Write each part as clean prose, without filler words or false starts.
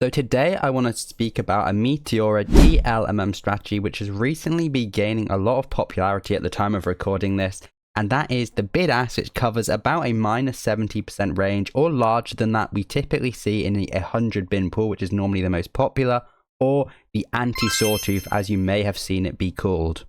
So today I want to speak about a Meteora DLMM strategy which has recently been gaining a lot of popularity at the time of recording this, and that is the bid ask, which covers about a minus 70% range or larger than that we typically see in a 100 bin pool, which is normally the most popular, or the anti-sawtooth as you may have seen it be called.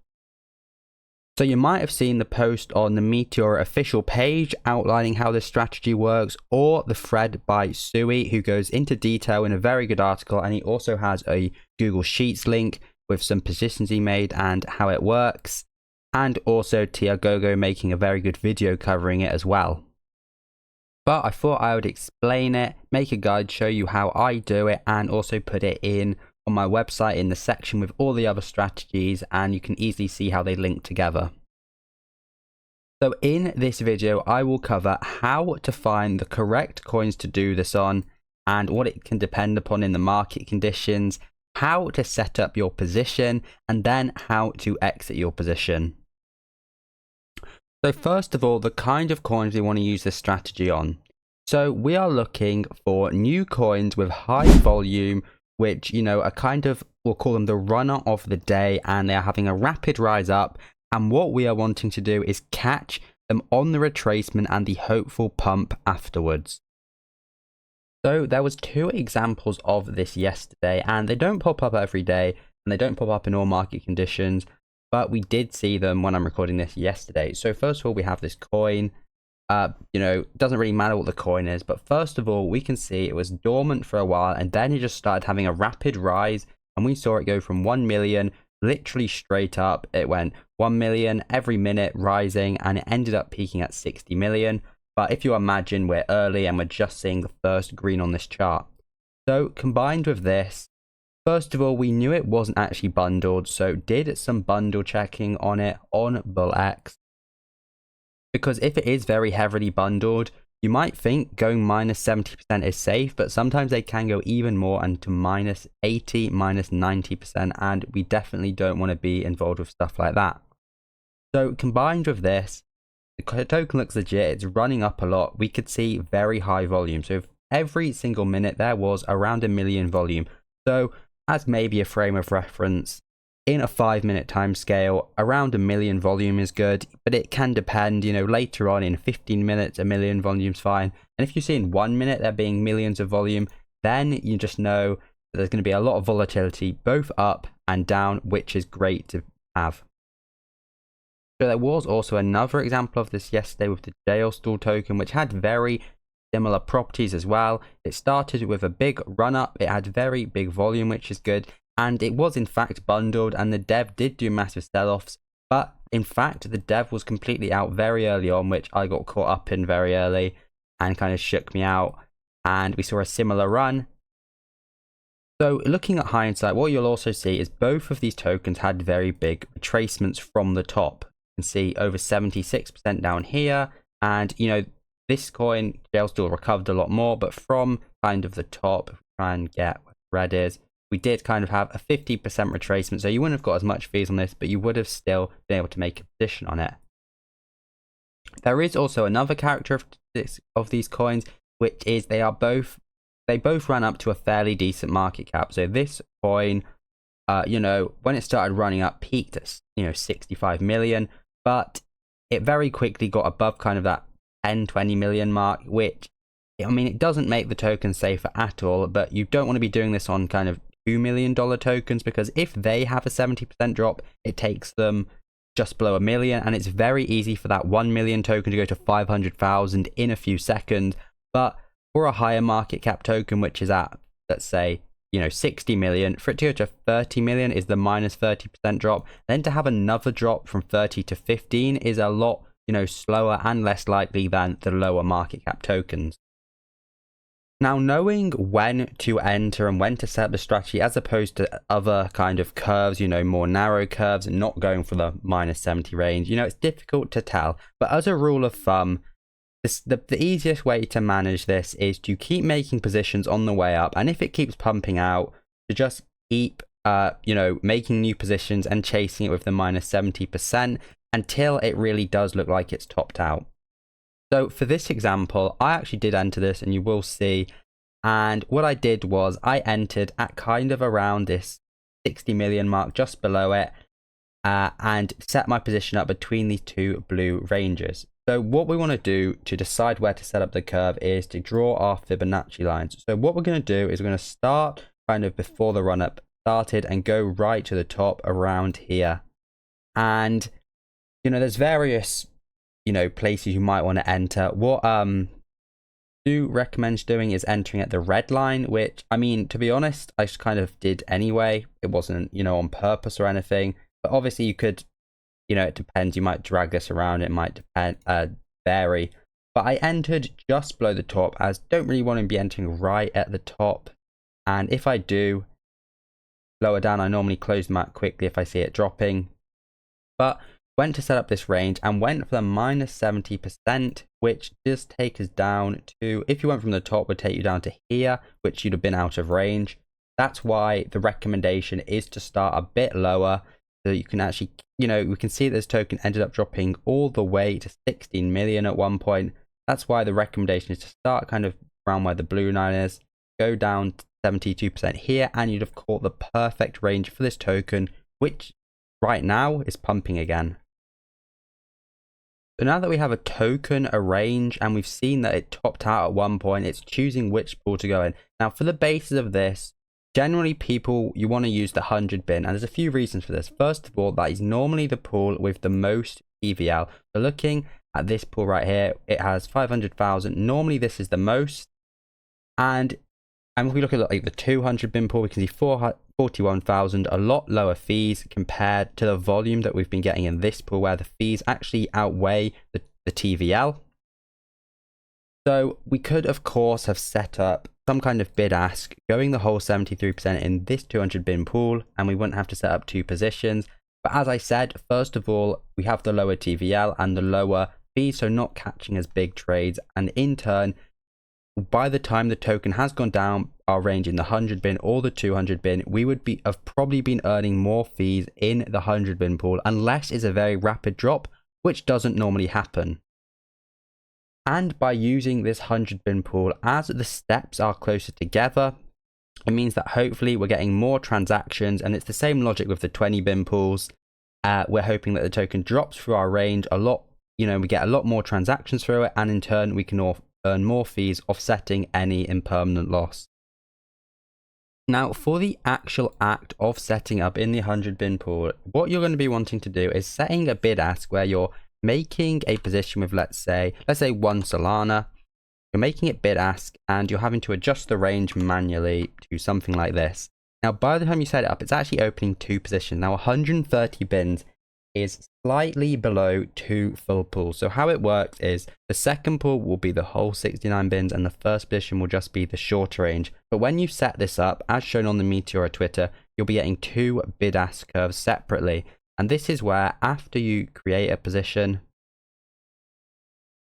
So you might have seen the post on the Meteora official page outlining how this strategy works, or the thread by Sui, who goes into detail in a very good article, and he also has a Google Sheets link with some positions he made and how it works, and also Tiagogo making a very good video covering it as well. But I thought I would explain it, make a guide, show you how I do it, and also put it in on my website in the section with all the other strategies, and you can easily see how they link together. So in this video, I will cover how to find the correct coins to do this on, and what it can depend upon in the market conditions, how to set up your position, and then how to exit your position. So first of all, the kind of coins we want to use this strategy on. So we are looking for new coins with high volume, which, you know, are kind of, we'll call them the runner of the day, and they are having a rapid rise up. And what we are wanting to do is catch them on the retracement and the hopeful pump afterwards. So there was two examples of this yesterday, and they don't pop up every day, and they don't pop up in all market conditions, but we did see them when I'm recording this yesterday. So first of all, we have this coin. You know, it doesn't really matter what the coin is, but first of all, we can see it was dormant for a while, and then it just started having a rapid rise, and we saw it go from 1 million literally straight up. It went 1 million every minute rising, and it ended up peaking at 60 million. But if you imagine, we're early and we're just seeing the first green on this chart. So combined with this, first of all, we knew it wasn't actually bundled, so did some bundle checking on it on BullX. Because if it is very heavily bundled, you might think going minus 70% is safe, but sometimes they can go even more and to minus 80, minus 90%, and we definitely don't want to be involved with stuff like that. So combined with this, the token looks legit, it's running up a lot. We could see very high volume. So if every single minute there was around 1 million volume. So as maybe a frame of reference, in a 5-minute time scale, around 1 million volume is good, but it can depend, you know, later on in 15 minutes, 1 million volume's fine. And if you see in 1 minute there being millions of volume, then you just know that there's going to be a lot of volatility, both up and down, which is great to have. So there was also another example of this yesterday with the jail stall token, which had very similar properties as well. It started with a big run up, it had very big volume, which is good. And it was in fact bundled, and the dev did do massive sell-offs, but in fact the dev was completely out very early on, which I got caught up in very early and kind of shook me out, and we saw a similar run. So looking at hindsight, what you'll also see is both of these tokens had very big retracements from the top. You can see over 76% down here, and you know, this coin, jail still recovered a lot more, but from kind of the top, if we try and get where the red is, we did kind of have a 50% retracement, so you wouldn't have got as much fees on this, but you would have still been able to make a position on it. There is also another characteristic of these coins, which is they both run up to a fairly decent market cap. So this coin, you know, when it started running up, peaked at, you know, 65 million, but it very quickly got above kind of that 10-20 million mark, which, I mean, it doesn't make the token safer at all, but you don't want to be doing this on kind of $2 million tokens, because if they have a 70% drop, it takes them just below 1 million, and it's very easy for that 1 million token to go to 500,000 in a few seconds. But for a higher market cap token, which is at, let's say, you know, 60 million, for it to go to 30 million is the minus 30% drop. Then to have another drop from 30 to 15 is a lot, you know, slower and less likely than the lower market cap tokens. Now, knowing when to enter and when to set up the strategy, as opposed to other kind of curves, you know, more narrow curves and not going for the minus 70 range, you know, it's difficult to tell. But as a rule of thumb, the easiest way to manage this is to keep making positions on the way up. And if it keeps pumping out, to just keep, you know, making new positions and chasing it with the minus 70% until it really does look like it's topped out. So for this example, I actually did enter this, and you will see, And what I did was I entered at kind of around this 60 million mark, just below it, and set my position up between these two blue ranges. So what we want to do to decide where to set up the curve is to draw our Fibonacci lines. So what we're going to do is we're going to start kind of before the run up started and go right to the top around here. And, you know, there's various, you know, places you might want to enter. What do recommend doing is entering at the red line, which, I mean, to be honest, I just kind of did anyway. It wasn't, you know, on purpose or anything. But obviously you could, you know, it depends. You might drag this around. It might depend, vary. But I entered just below the top, as don't really want to be entering right at the top. And if I do, lower down, I normally close them out quickly if I see it dropping. But went to set up this range and went for the minus 70%, which does take us down to, if you went from the top, would take you down to here, which you'd have been out of range. That's why the recommendation is to start a bit lower, so you can actually, you know, we can see this token ended up dropping all the way to 16 million at one point. That's why the recommendation is to start kind of around where the blue line is, go down to 72% here, and you'd have caught the perfect range for this token, which right now is pumping again. So now that we have a token, a range, and we've seen that it topped out at one point, it's choosing which pool to go in. Now for the basis of this, generally people, you want to use the 100 bin, and there's a few reasons for this. First of all, that is normally the pool with the most TVL. So looking at this pool right here, it has 500,000. Normally this is the most. And if we look at like the 200 bin pool, we can see 41,000, a lot lower fees compared to the volume that we've been getting in this pool, where the fees actually outweigh the TVL. So we could, of course, have set up some kind of bid ask, going the whole 73% in this 200 bin pool, and we wouldn't have to set up two positions. But as I said, first of all, we have the lower TVL and the lower fees, so not catching as big trades, and in turn, by the time the token has gone down our range in the 100 bin or the 200 bin, we would have probably been earning more fees in the 100 bin pool, unless it's a very rapid drop, which doesn't normally happen. And by using this 100 bin pool, as the steps are closer together, it means that hopefully we're getting more transactions, and it's the same logic with the 20 bin pools. We're hoping that the token drops through our range a lot, you know, we get a lot more transactions through it, and in turn we can earn more fees, offsetting any impermanent loss. Now for the actual act of setting up in the 100 bin pool, what you're going to be wanting to do is setting a bid ask where you're making a position with, let's say 1 Solana. You're making it bid ask and you're having to adjust the range manually to something like this. Now by the time you set it up, it's actually opening two positions. Now 130 bins is slightly below two full pools. So how it works is the second pool will be the whole 69 bins and the first position will just be the shorter range. But when you set this up, as shown on the Meteora Twitter, you'll be getting two bid ask curves separately. And this is where, after you create a position,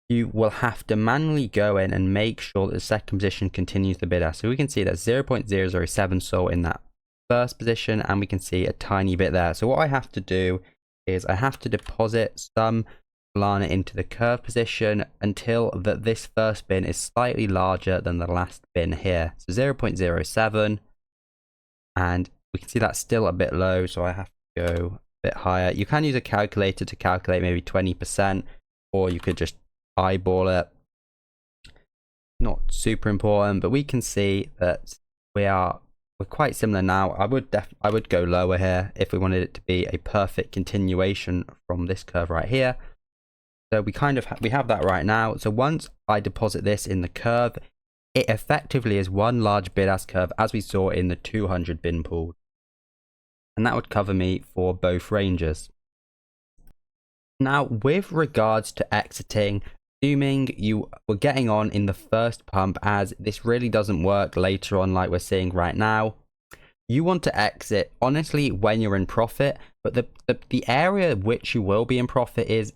you will have to manually go in and make sure that the second position continues the bid ask. So we can see that 0.007 sold in that first position, and we can see a tiny bit there. So what I have to do is I have to deposit some Solana into the curve position until that this first bin is slightly larger than the last bin here. So 0.07, and we can see that's still a bit low, so I have to go a bit higher. You can use a calculator to calculate maybe 20%, or you could just eyeball it. Not super important, but we can see that we're quite similar now. I would go lower here if we wanted it to be a perfect continuation from this curve right here. So we have that right now. So once I deposit this in the curve, it effectively is one large bid ask curve, as we saw in the 200 bin pool, and that would cover me for both ranges. Now with regards to exiting, assuming you were getting on in the first pump, as this really doesn't work later on like we're seeing right now, you want to exit honestly when you're in profit. But the area which you will be in profit is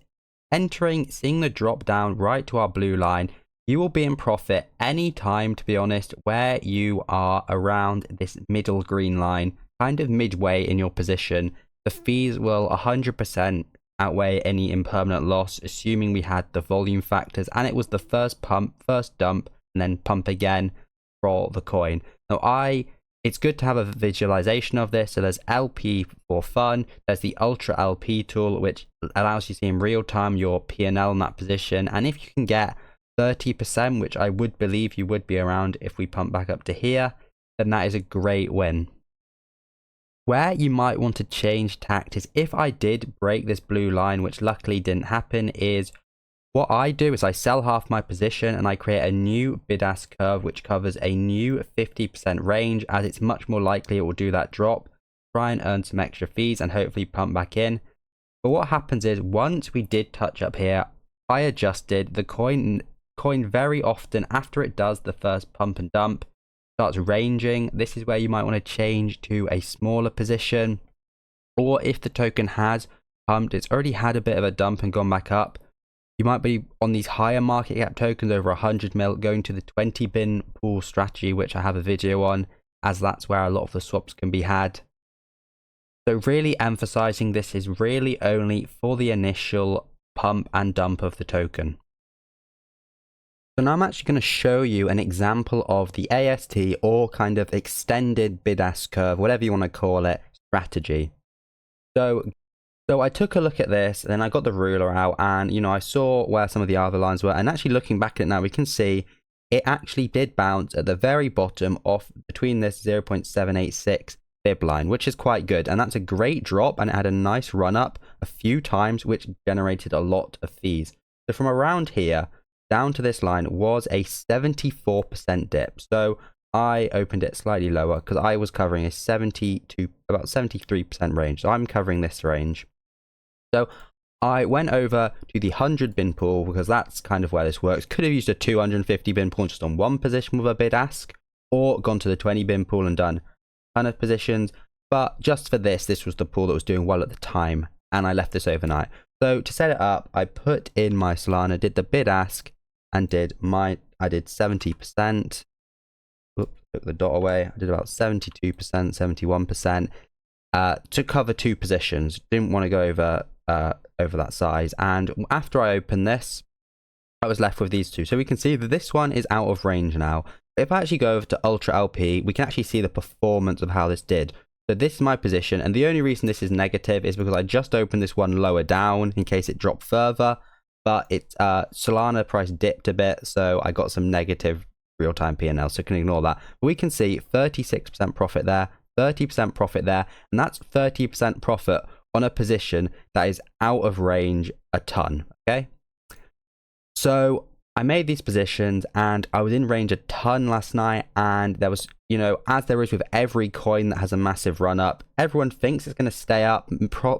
entering, seeing the drop down right to our blue line. You will be in profit any time, to be honest, where you are around this middle green line, kind of midway in your position. The fees will 100% outweigh any impermanent loss, assuming we had the volume factors and it was the first pump, first dump, and then pump again for the coin. Now it's good to have a visualization of this. So there's LP for fun. There's the Ultra LP tool, which allows you to see in real time your P&L in that position. And if you can get 30%, which I would believe you would be around if we pump back up to here, then that is a great win. Where you might want to change tact is if I did break this blue line, which luckily didn't happen, is what I do is I sell half my position and I create a new bid-ask curve which covers a new 50% range, as it's much more likely it will do that drop, try and earn some extra fees and hopefully pump back in. But what happens is once we did touch up here, I adjusted the coin very often after it does the first pump and dump, starts ranging. This is where you might want to change to a smaller position, or if the token has pumped, it's already had a bit of a dump and gone back up, you might be on these higher market cap tokens over 100 mil going to the 20 bin pool strategy, which I have a video on, as that's where a lot of the swaps can be had. So really emphasizing this is really only for the initial pump and dump of the token. So now I'm actually going to show you an example of the AST, or kind of extended bid-ask curve, whatever you want to call it, strategy. So I took a look at this, then I got the ruler out, and I saw where some of the other lines were, and actually looking back at it now, we can see it actually did bounce at the very bottom off between this 0.786 fib line, which is quite good, and that's a great drop, and it had a nice run up a few times, which generated a lot of fees. So from around here down to this line was a 74% dip. So I opened it slightly lower because I was covering a 70 to about 73% range. So I'm covering this range. So I went over to the 100 bin pool because that's kind of where this works. Could have used a 250 bin pool just on one position with a bid ask, or gone to the 20 bin pool and done a ton of positions. But just for this was the pool that was doing well at the time, and I left this overnight. So to set it up, I put in my Solana, did the bid ask, and I did 70%. Oops, took the dot away. I did about 72%, 71% to cover two positions. Didn't want to go over that size. And after I opened this, I was left with these two. So we can see that this one is out of range now. If I actually go over to Ultra LP, we can actually see the performance of how this did. So this is my position, and the only reason this is negative is because I just opened this one lower down in case it dropped further, but Solana price dipped a bit, so I got some negative real-time P&L, so you can ignore that. But we can see 36% profit there, 30% profit there, and that's 30% profit on a position that is out of range a ton, okay? So I made these positions and I was in range a ton last night, and there was, as there is with every coin that has a massive run up, everyone thinks it's going to stay up,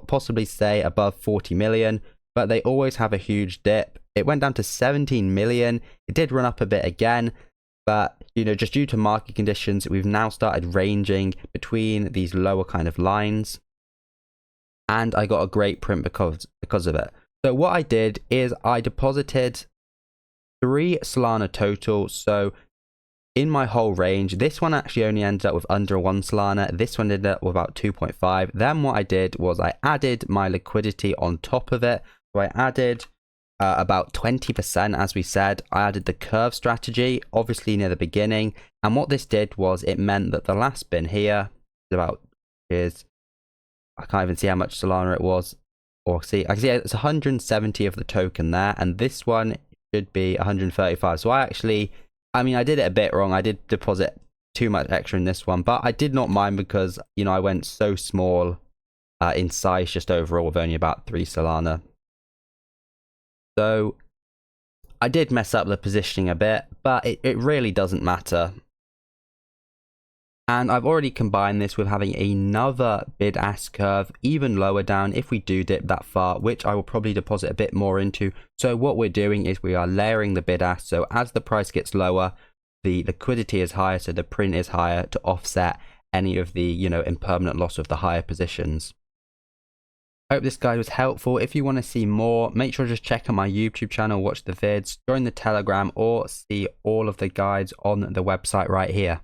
possibly stay above 40 million, but they always have a huge dip. It went down to 17 million. It did run up a bit again, but just due to market conditions, we've now started ranging between these lower kind of lines, and I got a great print because of it. So what I did is I deposited 3 Solana total. So in my whole range, this one actually only ended up with under 1 Solana. This one ended up with about 2.5. Then what I did was I added my liquidity on top of it. So I added about 20%, as we said. I added the curve strategy, obviously near the beginning. And what this did was it meant that the last bin here is I can't even see how much Solana it was. Or see, I can see it's 170 of the token there, and this one should be 135. So I did it a bit wrong. I did deposit too much extra in this one, but I did not mind because, I went so small in size just overall with only about 3 Solana. So I did mess up the positioning a bit, but it really doesn't matter. And I've already combined this with having another bid-ask curve even lower down if we do dip that far, which I will probably deposit a bit more into. So what we're doing is we are layering the bid-ask. So as the price gets lower, the liquidity is higher, so the print is higher to offset any of the, impermanent loss of the higher positions. I hope this guide was helpful. If you want to see more, make sure to just check out my YouTube channel, watch the vids, join the Telegram, or see all of the guides on the website right here.